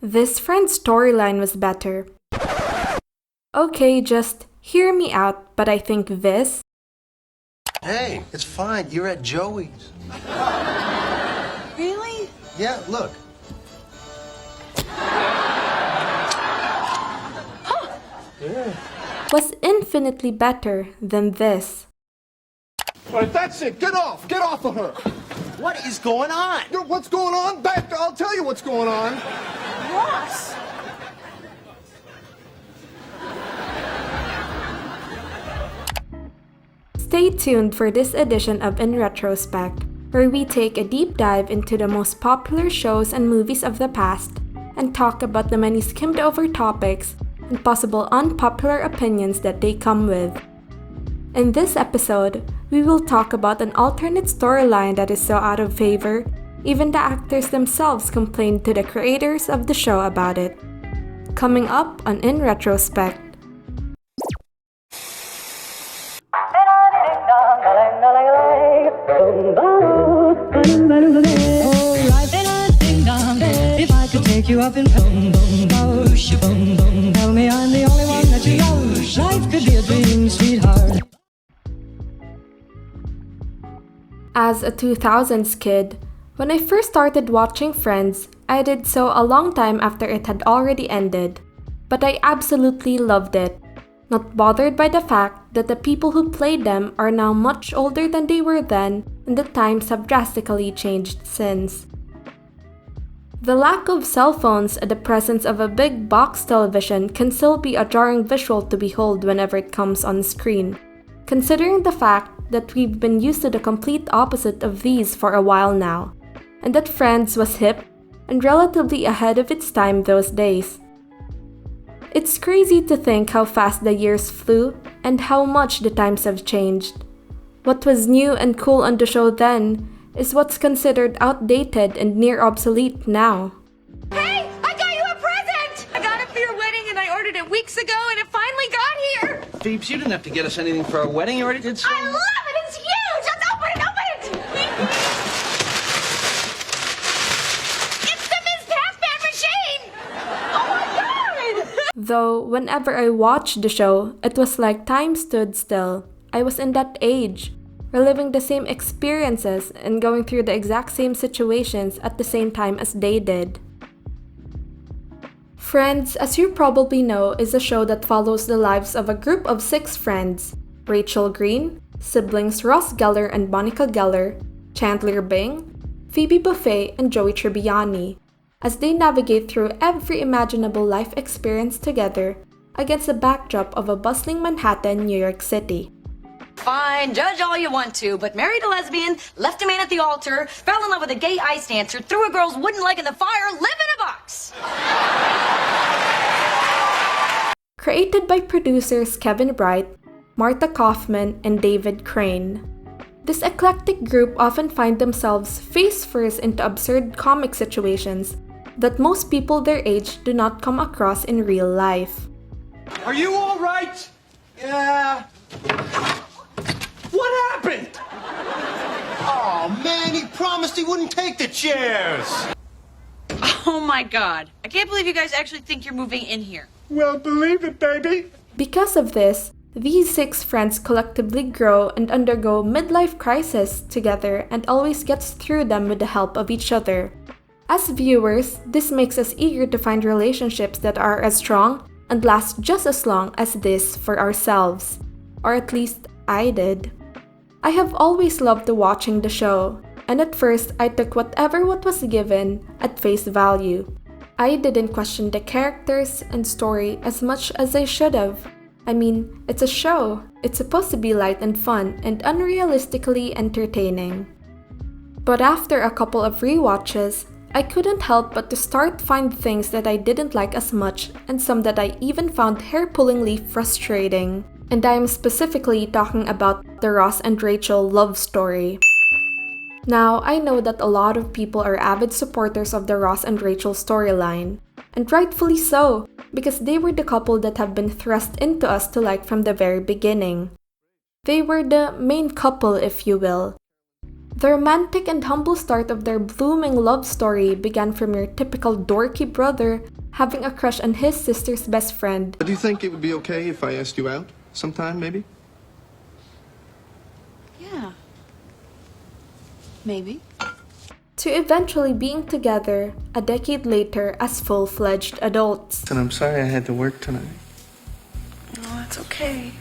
This friend's storyline was better. Okay, just hear me out, but I think this... Hey, it's fine. You're at Joey's. Really? Yeah, look. was infinitely better than this. All right, that's it. Get off. Get off of her. What is going on? What's going on? Back. I'll tell you what's going on. Ross! Stay tuned for this edition of In Retrospect, where we take a deep dive into the most popular shows and movies of the past and talk about the many skimmed over topics and possible unpopular opinions that they come with. In this episode, we will talk about an alternate storyline that is so out of favor, even the actors themselves complained to the creators of the show about it. Coming up on In Retrospect. If I could take you up in boom boom boom boom, tell me I'm the only one that you love. Life could be a dream, sweetheart. As a 2000s kid, when I first started watching Friends, I did so a long time after it had already ended. But I absolutely loved it, not bothered by the fact that the people who played them are now much older than they were then, and the times have drastically changed since. The lack of cell phones and the presence of a big box television can still be a jarring visual to behold whenever it comes on screen, considering the fact that we've been used to the complete opposite of these for a while now, and that Friends was hip and relatively ahead of its time those days. It's crazy to think how fast the years flew and how much the times have changed. What was new and cool on the show then is what's considered outdated and near obsolete now. Hey, I got you a present! I got it for your wedding and I ordered it weeks ago and it finally got here! Phoebes, you didn't have to get us anything for our wedding. You already did so. I love it! It's huge! Let's open it! Open it! It's the Ms. Pac-Man machine! Oh my god! Though, whenever I watched the show, it was like time stood still. I was in that age, reliving the same experiences and going through the exact same situations at the same time as they did. Friends, as you probably know, is a show that follows the lives of a group of 6 friends: Rachel Green, siblings Ross Geller and Monica Geller, Chandler Bing, Phoebe Buffay, and Joey Tribbiani, as they navigate through every imaginable life experience together against the backdrop of a bustling Manhattan, New York City. Fine, judge all you want to, but married a lesbian, left a man at the altar, fell in love with a gay ice dancer, threw a girl's wooden leg in the fire, live in a box! Created by producers Kevin Bright, Martha Kaufman, and David Crane. This eclectic group often find themselves face first into absurd comic situations that most people their age do not come across in real life. Are you all right? Yeah. What happened? Oh, man, he promised he wouldn't take the chairs. Oh my god. I can't believe you guys actually think you're moving in here. Well, believe it, baby. Because of this, these 6 friends collectively grow and undergo midlife crisis together and always gets through them with the help of each other. As viewers, this makes us eager to find relationships that are as strong and last just as long as this for ourselves. Or at least I did. I have always loved watching the show, and at first I took what was given at face value. I didn't question the characters and story as much as I should have. I mean, it's a show. It's supposed to be light and fun and unrealistically entertaining. But after a couple of rewatches, I couldn't help but to start find things that I didn't like as much and some that I even found hair-pullingly frustrating. And I am specifically talking about the Ross and Rachel love story. Now, I know that a lot of people are avid supporters of the Ross and Rachel storyline, and rightfully so, because they were the couple that have been thrust into us to like from the very beginning. They were the main couple, if you will. The romantic and humble start of their blooming love story began from your typical dorky brother having a crush on his sister's best friend. Do you think it would be okay if I asked you out sometime, maybe? Yeah. Maybe. To eventually being together a decade later as full-fledged adults. And I'm sorry I had to work tonight. Oh, it's okay.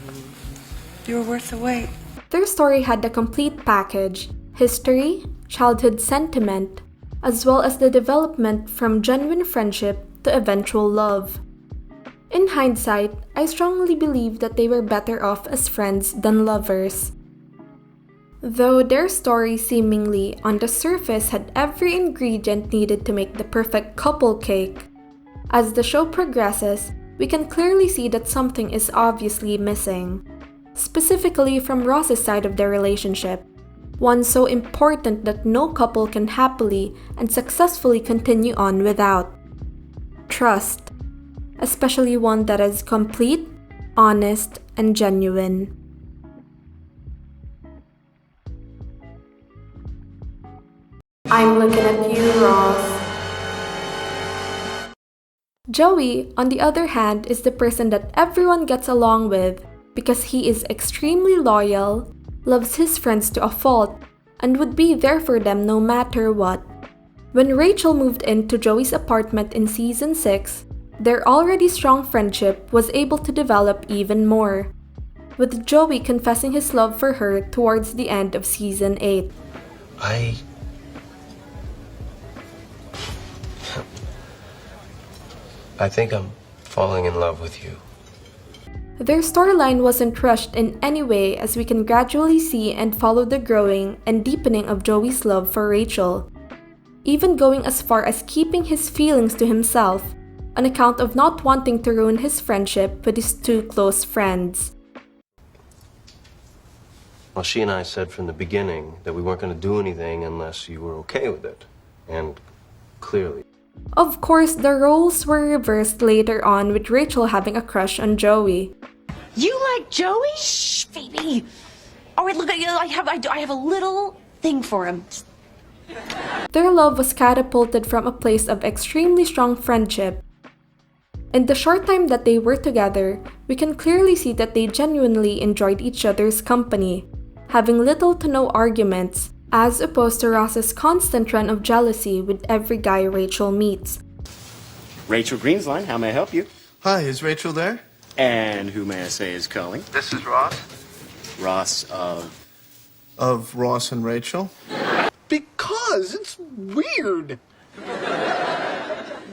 You were worth the wait. Their story had the complete package: history, childhood sentiment, as well as the development from genuine friendship to eventual love. In hindsight, I strongly believe that they were better off as friends than lovers. Though their story seemingly on the surface had every ingredient needed to make the perfect couple cake, as the show progresses, we can clearly see that something is obviously missing. Specifically from Ross's side of their relationship, one so important that no couple can happily and successfully continue on without. Trust, especially one that is complete, honest, and genuine. I'm looking at you, Ross. Joey, on the other hand, is the person that everyone gets along with because he is extremely loyal, loves his friends to a fault, and would be there for them no matter what. When Rachel moved into Joey's apartment in season 6, their already strong friendship was able to develop even more, with Joey confessing his love for her towards the end of season 8. I think I'm falling in love with you. Their storyline wasn't rushed in any way, as we can gradually see and follow the growing and deepening of Joey's love for Rachel, even going as far as keeping his feelings to himself on account of not wanting to ruin his friendship with his two close friends. Well, she and I said from the beginning that we weren't going to do anything unless you were okay with it. And clearly. Of course, the roles were reversed later on with Rachel having a crush on Joey. You like Joey? Shh, baby. All right, look, I have a little thing for him. Their love was catapulted from a place of extremely strong friendship. In the short time that they were together, we can clearly see that they genuinely enjoyed each other's company, having little to no arguments, as opposed to Ross's constant run of jealousy with every guy Rachel meets. Rachel Greensline, how may I help you? Hi, is Rachel there? And who may I say is calling? This is Ross. Ross of... Of Ross and Rachel? Because it's weird.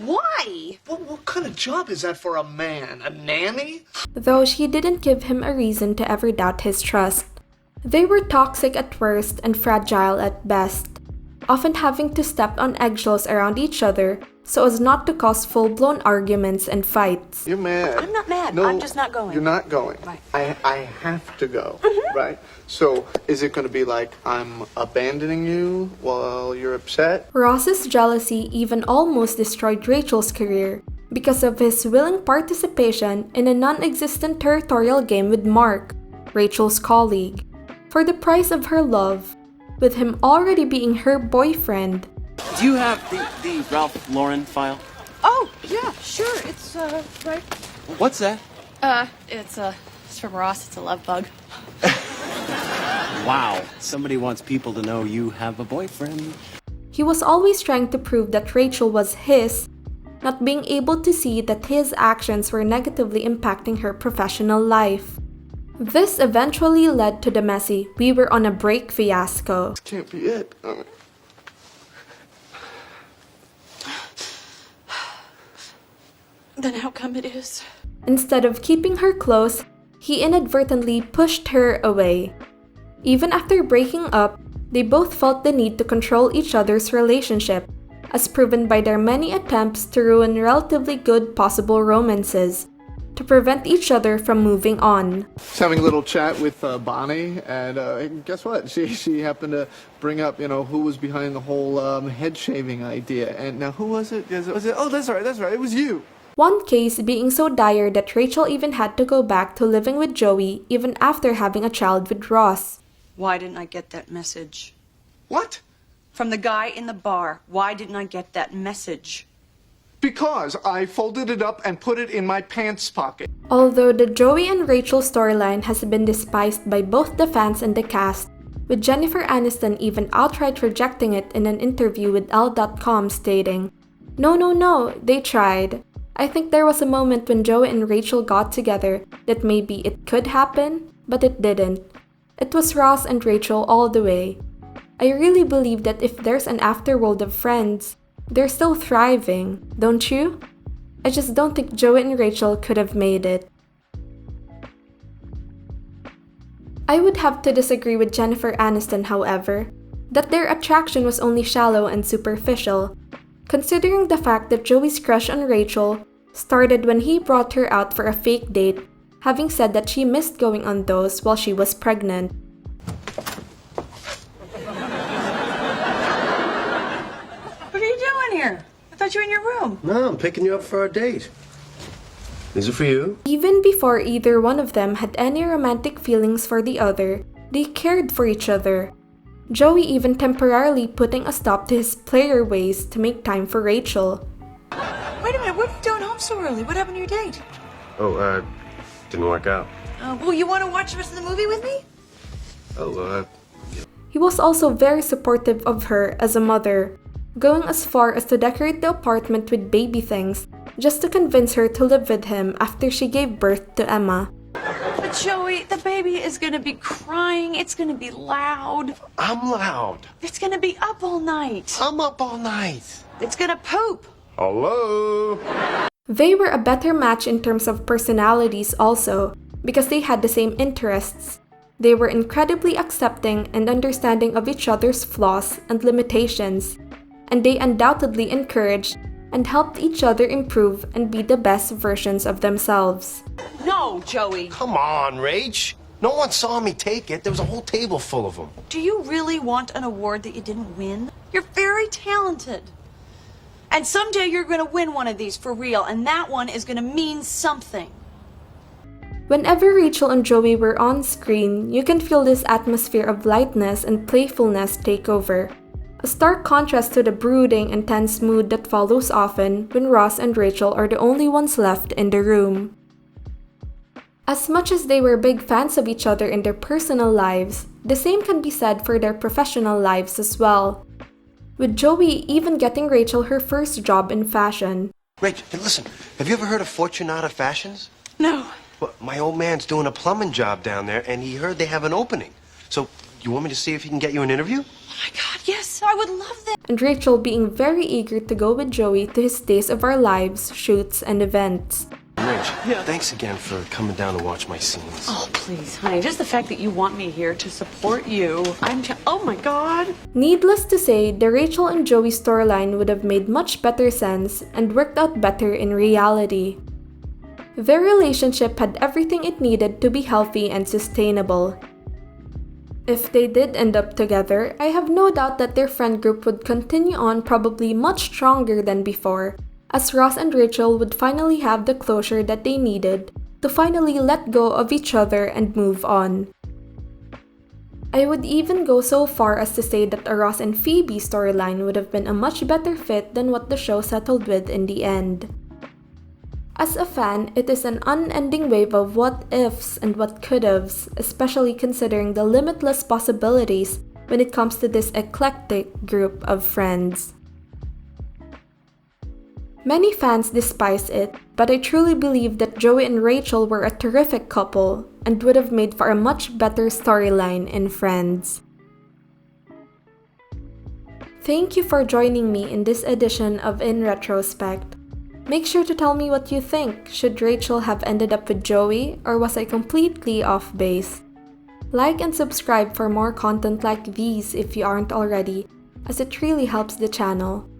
Why? What kind of job is that for a man? A nanny? Though she didn't give him a reason to ever doubt his trust. They were toxic at worst and fragile at best, often having to step on eggshells around each other so as not to cause full-blown arguments and fights. You're mad. I'm not mad. No, I'm just not going. You're not going. Right. I have to go. Right? So is it going to be like I'm abandoning you while you're upset? Ross's jealousy even almost destroyed Rachel's career because of his willing participation in a non-existent territorial game with Mark, Rachel's colleague, for the price of her love, with him already being her boyfriend. Do you have the Ralph Lauren file? Oh, yeah, sure. It's, right. What's that? It's from Ross. It's a love bug. Wow. Somebody wants people to know you have a boyfriend. He was always trying to prove that Rachel was his, not being able to see that his actions were negatively impacting her professional life. This eventually led to the messy "we were on a break" fiasco. Can't be it. Then how come it is? Instead of keeping her close, he inadvertently pushed her away. Even after breaking up, they both felt the need to control each other's relationship, as proven by their many attempts to ruin relatively good possible romances, to prevent each other from moving on. Just having a little chat with Bonnie, and guess what? She happened to bring up, who was behind the whole head shaving idea. And now, who was it? Was it? Oh, that's right. It was you. One case being so dire that Rachel even had to go back to living with Joey even after having a child with Ross. Why didn't I get that message? What? From the guy in the bar. Why didn't I get that message? Because I folded it up and put it in my pants pocket. Although the Joey and Rachel storyline has been despised by both the fans and the cast, with Jennifer Aniston even outright rejecting it in an interview with Elle.com stating, No, they tried. I think there was a moment when Joey and Rachel got together that maybe it could happen, but it didn't. It was Ross and Rachel all the way. I really believe that if there's an afterworld of Friends, they're still thriving, don't you? I just don't think Joey and Rachel could have made it. I would have to disagree with Jennifer Aniston, however, that their attraction was only shallow and superficial, considering the fact that Joey's crush on Rachel started when he brought her out for a fake date, having said that she missed going on those while she was pregnant. What are you doing here? I thought you were in your room. No, I'm picking you up for our date. These are for you. Even before either one of them had any romantic feelings for the other, they cared for each other. Joey even temporarily putting a stop to his player ways to make time for Rachel. Wait a minute, what are you doing home so early? What happened to your date? Oh, didn't work out. Well, you want to watch the rest of the movie with me? He was also very supportive of her as a mother, going as far as to decorate the apartment with baby things just to convince her to live with him after she gave birth to Emma. But Joey, the baby is gonna be crying. It's gonna be loud. I'm loud. It's gonna be up all night. I'm up all night. It's gonna poop. Hello? They were a better match in terms of personalities also, because they had the same interests. They were incredibly accepting and understanding of each other's flaws and limitations, and they undoubtedly encouraged and helped each other improve and be the best versions of themselves. No, Joey. Come on, Rach. No one saw me take it. There was a whole table full of them. Do you really want an award that you didn't win? You're very talented. And someday you're gonna win one of these for real, and that one is gonna mean something. Whenever Rachel and Joey were on screen, you can feel this atmosphere of lightness and playfulness take over. A stark contrast to the brooding and tense mood that follows often when Ross and Rachel are the only ones left in the room. As much as they were big fans of each other in their personal lives, the same can be said for their professional lives as well, with Joey even getting Rachel her first job in fashion. Rach, hey, listen, have you ever heard of Fortunata Fashions? No. Well, my old man's doing a plumbing job down there, and he heard they have an opening. So, you want me to see if he can get you an interview? Oh my God, yes, I would love that. And Rachel being very eager to go with Joey to his Days of Our Lives shoots and events. Rach, thanks again for coming down to watch my scenes. Oh, please, honey, just the fact that you want me here to support you, oh my God. Needless to say, the Rachel and Joey storyline would have made much better sense and worked out better in reality. Their relationship had everything it needed to be healthy and sustainable. If they did end up together, I have no doubt that their friend group would continue on probably much stronger than before, as Ross and Rachel would finally have the closure that they needed to finally let go of each other and move on. I would even go so far as to say that a Ross and Phoebe storyline would have been a much better fit than what the show settled with in the end. As a fan, it is an unending wave of what-ifs and what-could'ves, especially considering the limitless possibilities when it comes to this eclectic group of friends. Many fans despise it, but I truly believe that Joey and Rachel were a terrific couple and would have made for a much better storyline in Friends. Thank you for joining me in this edition of In Retrospect. Make sure to tell me what you think. Should Rachel have ended up with Joey, or was I completely off base? Like and subscribe for more content like these if you aren't already, as it really helps the channel.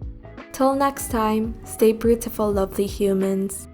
Till next time, stay brewtiful, lovely humans.